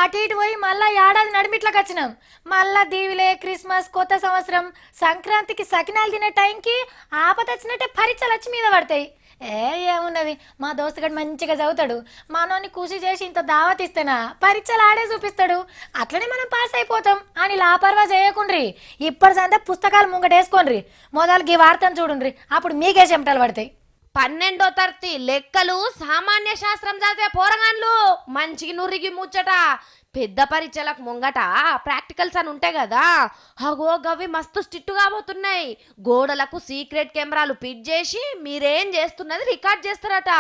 అటు ఇటు పోయి మళ్ళా ఏడాది నడిమిట్లోకి వచ్చినాం. మళ్ళా దీవిలే క్రిస్మస్ కొత్త సంవత్సరం సంక్రాంతికి సకినాలు తినే టైంకి ఆపద వచ్చినట్టే పరీక్షలు వచ్చి మీద పడతాయి. ఏమున్నది, మా దోస్తుగాడు మంచిగా చదువుతాడు, మనోని కృషి చేసి ఇంత దావత్ ఇస్తేనా పరీక్షలు ఆడే చూపిస్తాడు, అట్లనే మనం పాస్ అయిపోతాం అని లాపర్వా చేయకుండ్రి. ఇప్పటి సంతా పుస్తకాలు ముంగటేసుకోండ్రి, మొదలుకి వార్తను చూడుండ్రి, అప్పుడు మీకే చెమటలు పడతాయి. 12వ తరగతి లెక్కలు సామాన్య శాస్త్రం చదివే పోరగాన్లు మంచికి నుర్రికి ముచ్చట. పెద్ద పరీక్షలకు ముంగట ప్రాక్టికల్స్ అని ఉంటాయి కదా, అగో గవి మస్తు స్ట్రిక్ట్ కాబోతున్నాయి. గోడలకు సీక్రెట్ కెమెరాలు ఫిట్ చేసి మీరేం చేస్తున్నది రికార్డ్ చేస్తారట.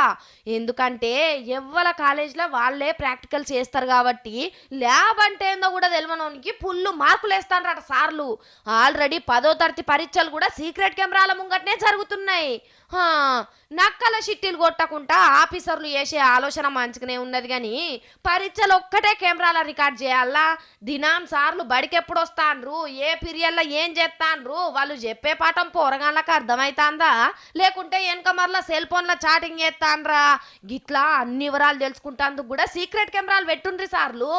ఎందుకంటే ఎవ్వల కాలేజ్లో వాళ్ళే ప్రాక్టికల్స్ చేస్తారు కాబట్టి ల్యాబ్ అంటే ఏందో కూడా తెలియనోనికి ఫుల్ మార్కులు వేస్తారట సార్లు. ఆల్రెడీ 10వ తరగతి పరీక్షలు కూడా సీక్రెట్ కెమెరాల ముంగటనే జరుగుతున్నాయి. నక్కల షిట్టీలు కొట్టకుండా ఆఫీసర్లు చేసే ఆలోచన మంచిగానే ఉన్నది, కానీ పరీక్షలు ఒక్కటే కెమెరాల రికార్డ్ చేయాలా? దినాం సార్లు బడికెప్పుడు వస్తాండ్రు, ఏ పీరియడ్లో ఏం చేస్తాండ్రు, వాళ్ళు చెప్పే పాఠం పోరగాళ్ళకి అర్థమవుతాందా, లేకుంటే వెనక మరలా సెల్ ఫోన్లో చాటింగ్ చేస్తాండ్రా? గిట్లా అన్ని వివరాలు తెలుసుకుంటాందుకు కూడా సీక్రెట్ కెమెరాలు పెట్టుండ్రి సార్లు.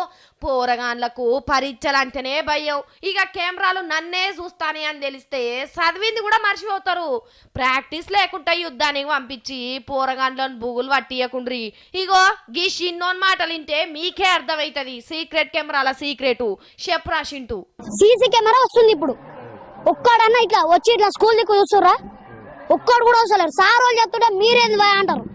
పోరగాన్లకు పరీక్షలు అంటేనే భయం, ఇక కెమెరాలు నన్నే చూస్తానే అని తెలిస్తే చదివింది కూడా మర్చిపోతారు. ప్రాక్టీస్ లేకుండా యుద్ధానికి పంపించి పోరగాండ్లను బుగులు పట్టియకుండ్రి. ఇగో గీ షిన్నోన్ మాటలు వింటే మీకే అర్థమవుతుంది సీక్రెట్ కెమెరాల సీక్రెటు. చెప్పరాసింటూ సీసీ కెమెరా వస్తుంది ఇప్పుడు. ఒక్కడన్నా ఇట్లా వచ్చి ఇట్లా స్కూల్ దిక్కు చూస్తుర్రా? ఒక్కడు కూడా వస్తలేరు. సార్ వాళ్ళు చెప్తుంటే మీరేంది అంటారు.